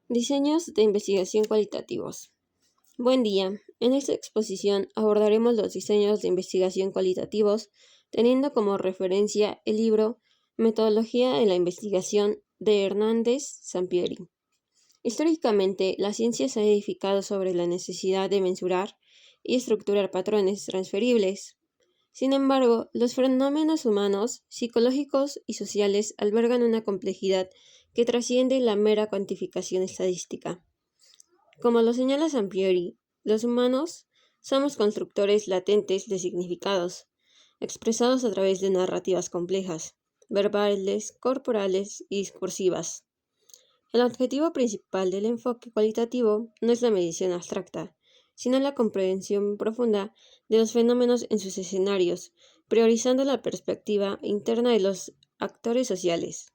Diseños de investigación cualitativos. Buen día. En esta exposición abordaremos los diseños de investigación cualitativos, teniendo como referencia el libro Metodología en la investigación de Hernández Sampieri. Históricamente, la ciencia se ha edificado sobre la necesidad de mensurar y estructurar patrones transferibles. Sin embargo, los fenómenos humanos, psicológicos y sociales albergan una complejidad que trasciende la mera cuantificación estadística. Como lo señala Sampieri, los humanos somos constructores latentes de significados, expresados a través de narrativas complejas, verbales, corporales y discursivas. El objetivo principal del enfoque cualitativo no es la medición abstracta, sino la comprensión profunda de los fenómenos en sus escenarios, priorizando la perspectiva interna de los actores sociales.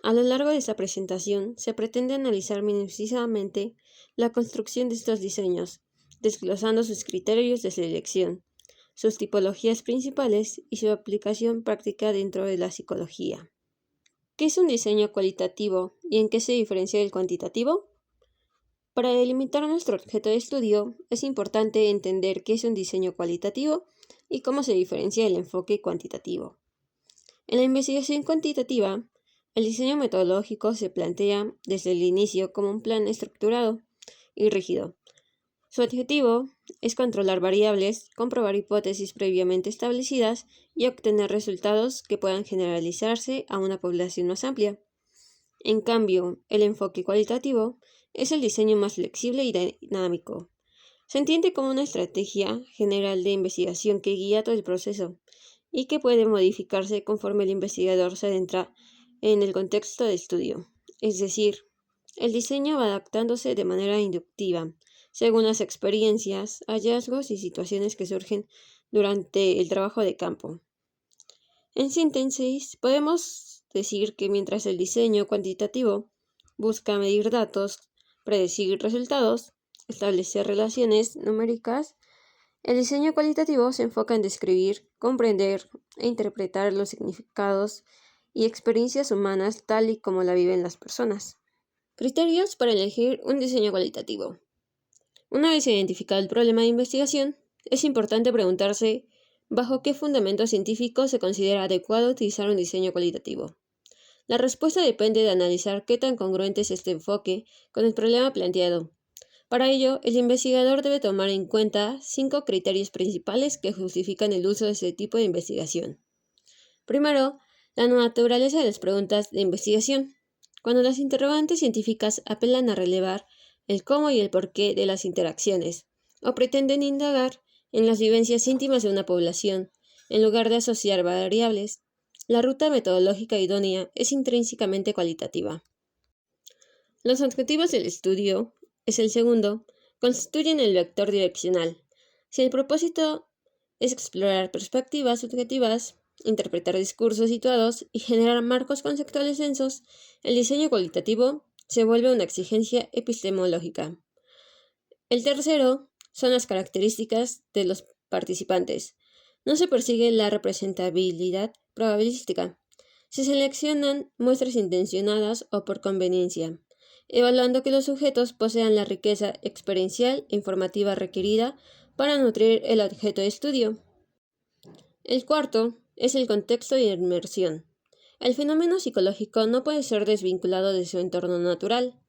A lo largo de esta presentación se pretende analizar minuciosamente la construcción de estos diseños, desglosando sus criterios de selección, sus tipologías principales y su aplicación práctica dentro de la psicología. ¿Qué es un diseño cualitativo y en qué se diferencia del cuantitativo? Para delimitar nuestro objeto de estudio, es importante entender qué es un diseño cualitativo y cómo se diferencia del enfoque cuantitativo. En la investigación cuantitativa, el diseño metodológico se plantea desde el inicio como un plan estructurado y rígido. Su objetivo es controlar variables, comprobar hipótesis previamente establecidas y obtener resultados que puedan generalizarse a una población más amplia. En cambio, el enfoque cualitativo es el diseño más flexible y dinámico. Se entiende como una estrategia general de investigación que guía todo el proceso y que puede modificarse conforme el investigador se adentra en el contexto de estudio. Es decir, el diseño va adaptándose de manera inductiva, según las experiencias, hallazgos y situaciones que surgen durante el trabajo de campo. En síntesis, podemos decir que mientras el diseño cuantitativo busca medir datos, predecir resultados, establecer relaciones numéricas, el diseño cualitativo se enfoca en describir, comprender e interpretar los significados y experiencias humanas tal y como la viven las personas. Criterios para elegir un diseño cualitativo. Una vez identificado el problema de investigación, es importante preguntarse bajo qué fundamento científico se considera adecuado utilizar un diseño cualitativo. La respuesta depende de analizar qué tan congruente es este enfoque con el problema planteado. Para ello, el investigador debe tomar en cuenta 5 criterios principales que justifican el uso de este tipo de investigación. Primero, la naturaleza de las preguntas de investigación. Cuando las interrogantes científicas apelan a relevar el cómo y el porqué de las interacciones, o pretenden indagar en las vivencias íntimas de una población, en lugar de asociar variables, la ruta metodológica idónea es intrínsecamente cualitativa. Los objetivos del estudio, es el segundo, constituyen el vector direccional. Si el propósito es explorar perspectivas subjetivas, interpretar discursos situados y generar marcos conceptuales densos, el diseño cualitativo se vuelve una exigencia epistemológica. El tercero son las características de los participantes. No se persigue la representabilidad probabilística. Se seleccionan muestras intencionadas o por conveniencia, evaluando que los sujetos posean la riqueza experiencial e informativa requerida para nutrir el objeto de estudio. El cuarto es el contexto de inmersión. El fenómeno psicológico no puede ser desvinculado de su entorno natural.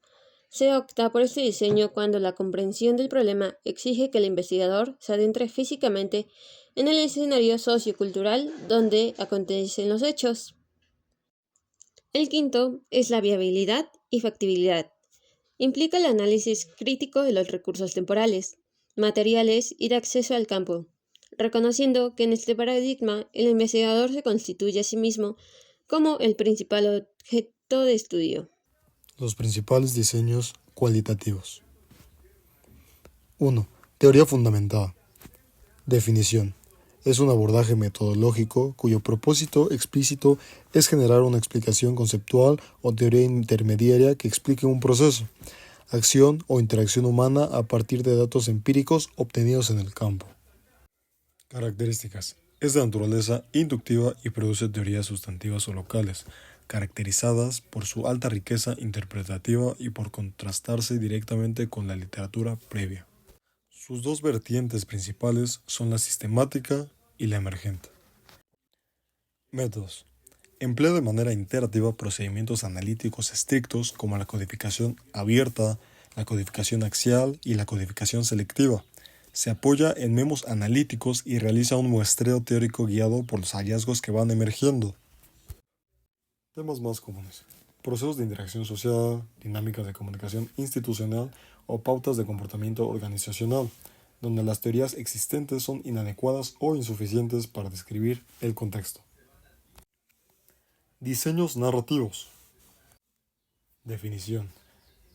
Se opta por este diseño cuando la comprensión del problema exige que el investigador se adentre físicamente en el escenario sociocultural donde acontecen los hechos. El quinto es la viabilidad y factibilidad. Implica el análisis crítico de los recursos temporales, materiales y de acceso al campo, reconociendo que en este paradigma el investigador se constituye a sí mismo como el principal objeto de estudio. Los principales diseños cualitativos. 1. Teoría fundamentada. Definición. Es un abordaje metodológico cuyo propósito explícito es generar una explicación conceptual o teoría intermediaria que explique un proceso, acción o interacción humana a partir de datos empíricos obtenidos en el campo. Características. Es de naturaleza inductiva y produce teorías sustantivas o locales, caracterizadas por su alta riqueza interpretativa y por contrastarse directamente con la literatura previa. Sus dos vertientes principales son la sistemática y la emergente. Métodos. Emplea de manera iterativa procedimientos analíticos estrictos como la codificación abierta, la codificación axial y la codificación selectiva. Se apoya en memos analíticos y realiza un muestreo teórico guiado por los hallazgos que van emergiendo. Temas más comunes: procesos de interacción social, dinámicas de comunicación institucional o pautas de comportamiento organizacional, donde las teorías existentes son inadecuadas o insuficientes para describir el contexto. Diseños narrativos. Definición: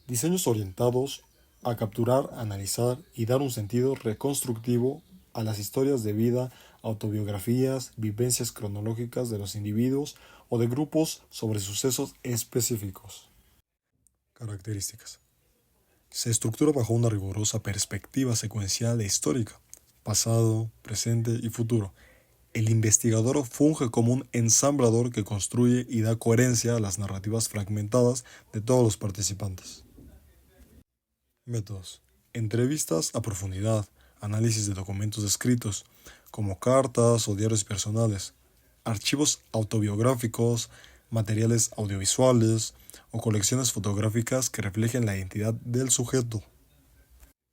diseños orientados a capturar, analizar y dar un sentido reconstructivo a las historias de vida, autobiografías, vivencias cronológicas de los individuos o de grupos sobre sucesos específicos. Características. Se estructura bajo una rigurosa perspectiva secuencial e histórica, pasado, presente y futuro. El investigador funge como un ensamblador que construye y da coherencia a las narrativas fragmentadas de todos los participantes. Métodos: entrevistas a profundidad, análisis de documentos escritos, como cartas o diarios personales, archivos autobiográficos, materiales audiovisuales o colecciones fotográficas que reflejen la identidad del sujeto.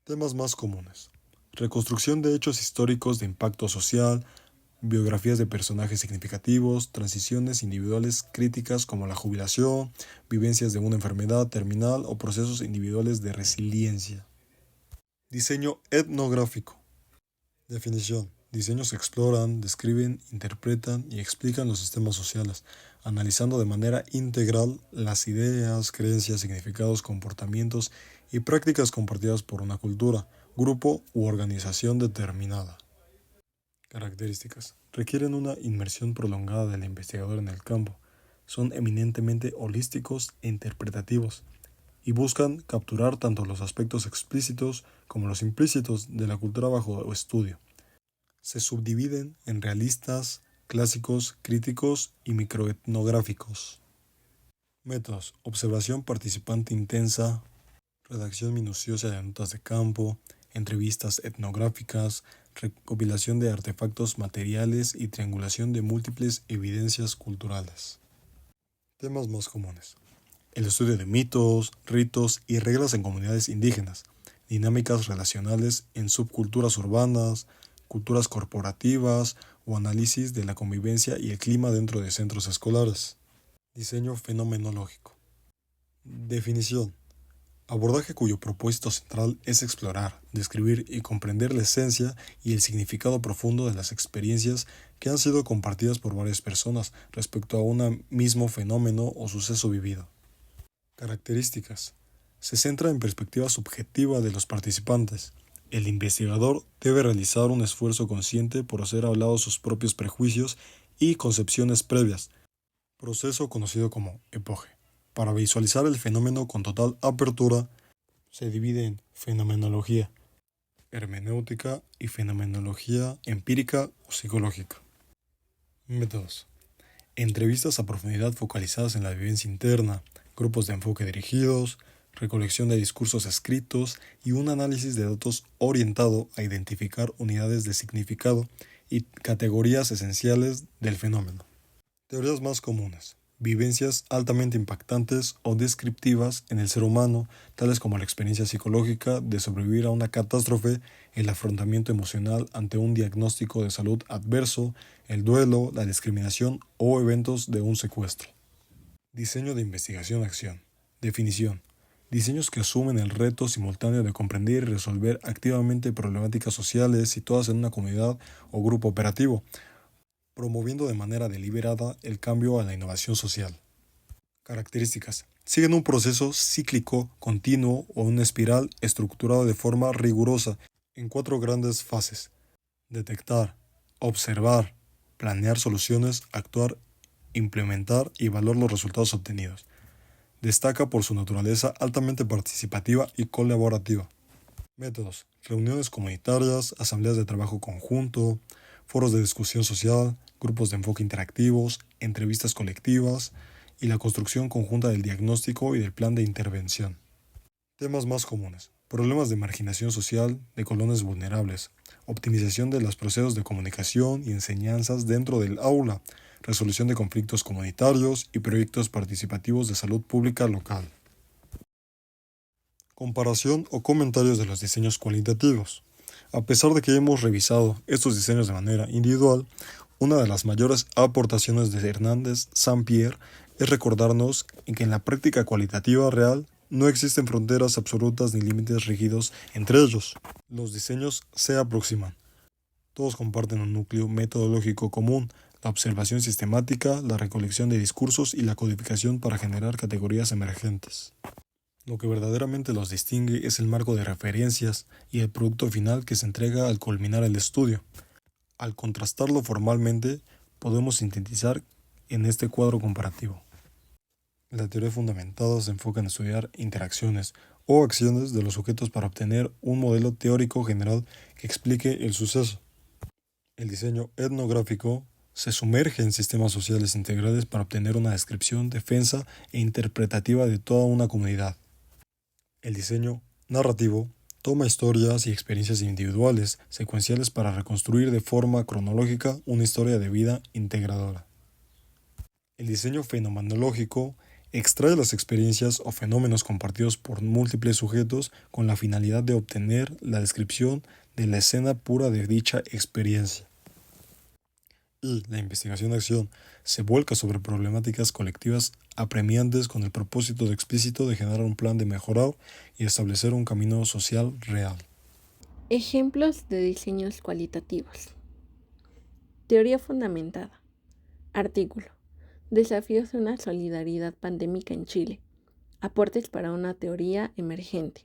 Temas más comunes: reconstrucción de hechos históricos de impacto social, biografías de personajes significativos, transiciones individuales críticas como la jubilación, vivencias de una enfermedad terminal o procesos individuales de resiliencia. Diseño etnográfico. Definición: diseños que exploran, describen, interpretan y explican los sistemas sociales, analizando de manera integral las ideas, creencias, significados, comportamientos y prácticas compartidas por una cultura, grupo u organización determinada. Características: requieren una inmersión prolongada del investigador en el campo, son eminentemente holísticos e interpretativos, y buscan capturar tanto los aspectos explícitos como los implícitos de la cultura bajo estudio. Se subdividen en realistas, clásicos, críticos y microetnográficos. Métodos: observación participante intensa, redacción minuciosa de notas de campo, entrevistas etnográficas, recopilación de artefactos materiales y triangulación de múltiples evidencias culturales. Temas más comunes: el estudio de mitos, ritos y reglas en comunidades indígenas, dinámicas relacionales en subculturas urbanas, culturas corporativas o análisis de la convivencia y el clima dentro de centros escolares. Diseño fenomenológico. Definición: abordaje cuyo propósito central es explorar, describir y comprender la esencia y el significado profundo de las experiencias que han sido compartidas por varias personas respecto a un mismo fenómeno o suceso vivido. Características: se centra en perspectiva subjetiva de los participantes. El investigador debe realizar un esfuerzo consciente por hacer a un lado sus propios prejuicios y concepciones previas, proceso conocido como epoge. Para visualizar el fenómeno con total apertura, se divide en fenomenología, hermenéutica y fenomenología empírica o psicológica. Métodos: entrevistas a profundidad focalizadas en la vivencia interna, grupos de enfoque dirigidos, recolección de discursos escritos y un análisis de datos orientado a identificar unidades de significado y categorías esenciales del fenómeno. Teorías más comunes: vivencias altamente impactantes o descriptivas en el ser humano, tales como la experiencia psicológica de sobrevivir a una catástrofe, el afrontamiento emocional ante un diagnóstico de salud adverso, el duelo, la discriminación o eventos de un secuestro. Diseño de investigación-acción. Definición: diseños que asumen el reto simultáneo de comprender y resolver activamente problemáticas sociales situadas en una comunidad o grupo operativo, promoviendo de manera deliberada el cambio a la innovación social. Características: siguen un proceso cíclico, continuo o una espiral estructurado de forma rigurosa en 4 grandes fases: detectar, observar, planear soluciones, actuar, implementar y evaluar los resultados obtenidos. Destaca por su naturaleza altamente participativa y colaborativa. Métodos: reuniones comunitarias, asambleas de trabajo conjunto, foros de discusión social, grupos de enfoque interactivos, entrevistas colectivas y la construcción conjunta del diagnóstico y del plan de intervención. Temas más comunes: problemas de marginación social de colonias vulnerables, optimización de los procesos de comunicación y enseñanzas dentro del aula, resolución de conflictos comunitarios y proyectos participativos de salud pública local. Comparación o comentarios de los diseños cualitativos. A pesar de que hemos revisado estos diseños de manera individual, una de las mayores aportaciones de Hernández Saint-Pierre es recordarnos que en la práctica cualitativa real no existen fronteras absolutas ni límites rígidos entre ellos. Los diseños se aproximan. Todos comparten un núcleo metodológico común: la observación sistemática, la recolección de discursos y la codificación para generar categorías emergentes. Lo que verdaderamente los distingue es el marco de referencias y el producto final que se entrega al culminar el estudio. Al contrastarlo formalmente, podemos sintetizar en este cuadro comparativo. La teoría fundamentada se enfoca en estudiar interacciones o acciones de los sujetos para obtener un modelo teórico general que explique el suceso. El diseño etnográfico se sumerge en sistemas sociales integrales para obtener una descripción, defensa e interpretativa de toda una comunidad. El diseño narrativo toma historias y experiencias individuales, secuenciales, para reconstruir de forma cronológica una historia de vida integradora. El diseño fenomenológico extrae las experiencias o fenómenos compartidos por múltiples sujetos con la finalidad de obtener la descripción de la escena pura de dicha experiencia. Y la investigación-acción se vuelca sobre problemáticas colectivas apremiantes con el propósito explícito de generar un plan de mejorar y establecer un camino social real. Ejemplos de diseños cualitativos. Teoría fundamentada. Artículo: Desafíos de una solidaridad pandémica en Chile. Aportes para una teoría emergente.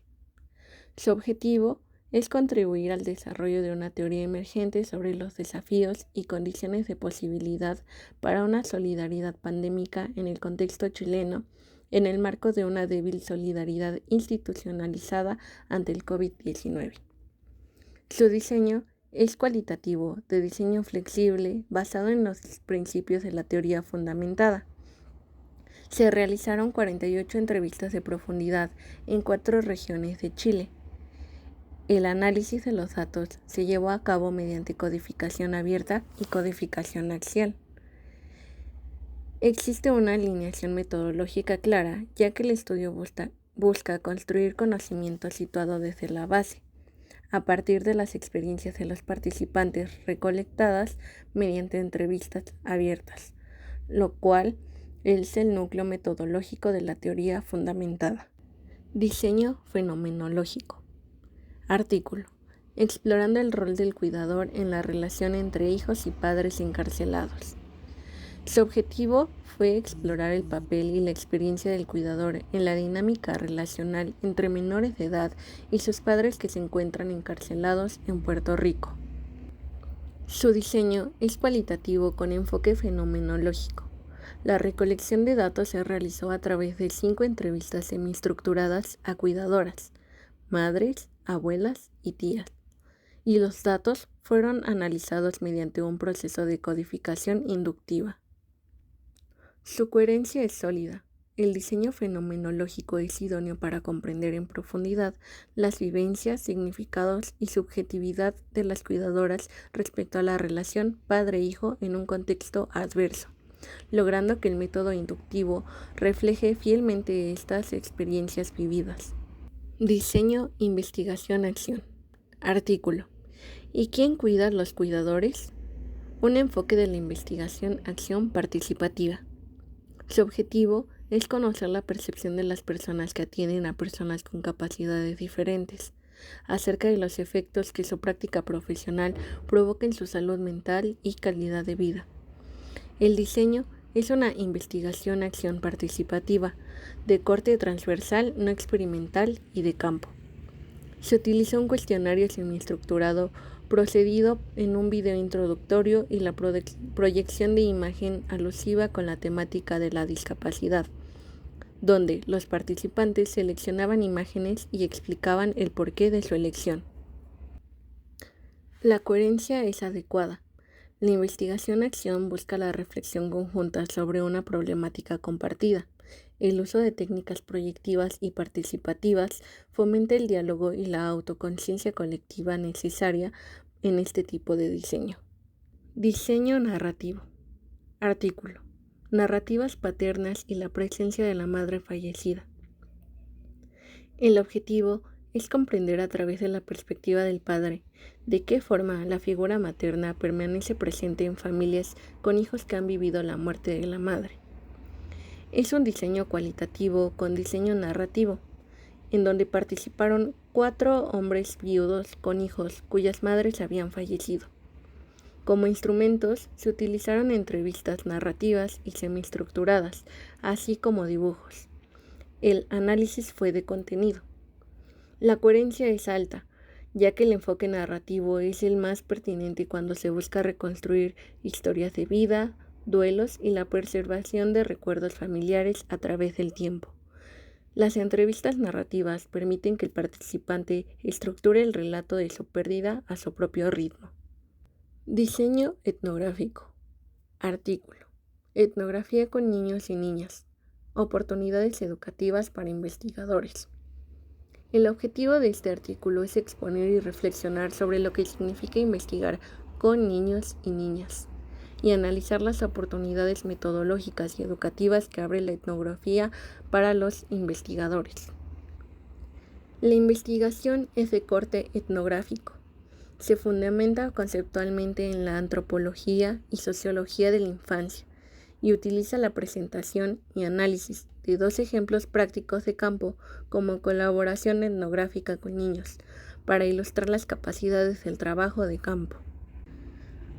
Su objetivo es contribuir al desarrollo de una teoría emergente sobre los desafíos y condiciones de posibilidad para una solidaridad pandémica en el contexto chileno, en el marco de una débil solidaridad institucionalizada ante el COVID-19. Su diseño es cualitativo, de diseño flexible, basado en los principios de la teoría fundamentada. Se realizaron 48 entrevistas de profundidad en 4 regiones de Chile. El análisis de los datos se llevó a cabo mediante codificación abierta y codificación axial. Existe una alineación metodológica clara, ya que el estudio busca construir conocimiento situado desde la base, a partir de las experiencias de los participantes recolectadas mediante entrevistas abiertas, lo cual es el núcleo metodológico de la teoría fundamentada. Diseño fenomenológico. Artículo: Explorando el rol del cuidador en la relación entre hijos y padres encarcelados. Su objetivo fue explorar el papel y la experiencia del cuidador en la dinámica relacional entre menores de edad y sus padres que se encuentran encarcelados en Puerto Rico. Su diseño es cualitativo con enfoque fenomenológico. La recolección de datos se realizó a través de 5 entrevistas semiestructuradas a cuidadoras, madres, abuelas y tías, y los datos fueron analizados mediante un proceso de codificación inductiva. Su coherencia es sólida. El diseño fenomenológico es idóneo para comprender en profundidad las vivencias, significados y subjetividad de las cuidadoras respecto a la relación padre-hijo en un contexto adverso, logrando que el método inductivo refleje fielmente estas experiencias vividas. Diseño, investigación, acción. Artículo: ¿Y quién cuida a los cuidadores? Un enfoque de la investigación-acción participativa. Su objetivo es conocer la percepción de las personas que atienden a personas con capacidades diferentes, acerca de los efectos que su práctica profesional provoca en su salud mental y calidad de vida. El diseño es una investigación-acción participativa, de corte transversal, no experimental y de campo. Se utilizó un cuestionario semiestructurado procedido en un video introductorio y la proyección de imagen alusiva con la temática de la discapacidad, donde los participantes seleccionaban imágenes y explicaban el porqué de su elección. La coherencia es adecuada. La investigación-acción busca la reflexión conjunta sobre una problemática compartida. El uso de técnicas proyectivas y participativas fomenta el diálogo y la autoconciencia colectiva necesaria en este tipo de diseño. Diseño narrativo. Artículo. Narrativas paternas y la presencia de la madre fallecida. El objetivo es comprender a través de la perspectiva del padre de qué forma la figura materna permanece presente en familias con hijos que han vivido la muerte de la madre. Es un diseño cualitativo con diseño narrativo, en donde participaron 4 hombres viudos con hijos cuyas madres habían fallecido. Como instrumentos se utilizaron entrevistas narrativas y semiestructuradas, así como dibujos. El análisis fue de contenido. La coherencia es alta, ya que el enfoque narrativo es el más pertinente cuando se busca reconstruir historias de vida, duelos y la preservación de recuerdos familiares a través del tiempo. Las entrevistas narrativas permiten que el participante estructure el relato de su pérdida a su propio ritmo. Diseño etnográfico. Artículo. Etnografía con niños y niñas. Oportunidades educativas para investigadores. El objetivo de este artículo es exponer y reflexionar sobre lo que significa investigar con niños y niñas y analizar las oportunidades metodológicas y educativas que abre la etnografía para los investigadores. La investigación es de corte etnográfico. Se fundamenta conceptualmente en la antropología y sociología de la infancia y utiliza la presentación y análisis de 2 ejemplos prácticos de campo como colaboración etnográfica con niños, para ilustrar las capacidades del trabajo de campo.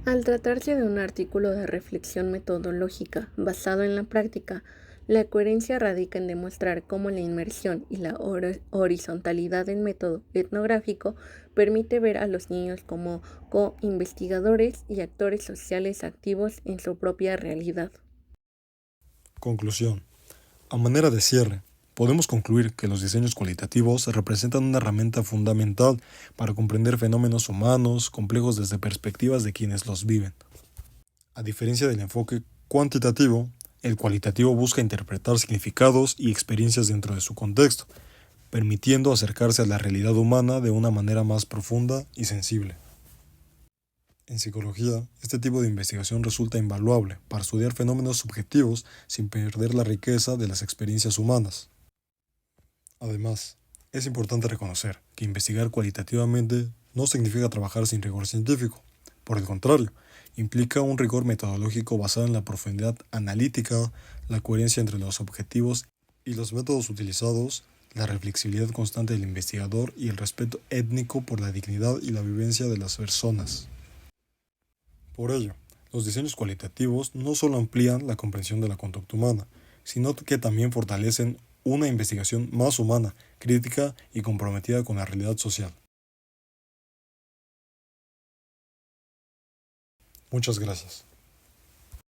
Al tratarse de un artículo de reflexión metodológica basado en la práctica, la coherencia radica en demostrar cómo la inmersión y la horizontalidad del método etnográfico permite ver a los niños como co-investigadores y actores sociales activos en su propia realidad. Conclusión. A manera de cierre, podemos concluir que los diseños cualitativos representan una herramienta fundamental para comprender fenómenos humanos complejos desde perspectivas de quienes los viven. A diferencia del enfoque cuantitativo, el cualitativo busca interpretar significados y experiencias dentro de su contexto, permitiendo acercarse a la realidad humana de una manera más profunda y sensible. En psicología, este tipo de investigación resulta invaluable para estudiar fenómenos subjetivos sin perder la riqueza de las experiencias humanas. Además, es importante reconocer que investigar cualitativamente no significa trabajar sin rigor científico. Por el contrario, implica un rigor metodológico basado en la profundidad analítica, la coherencia entre los objetivos y los métodos utilizados, la reflexibilidad constante del investigador y el respeto étnico por la dignidad y la vivencia de las personas. Por ello, los diseños cualitativos no solo amplían la comprensión de la conducta humana, sino que también fortalecen una investigación más humana, crítica y comprometida con la realidad social. Muchas gracias.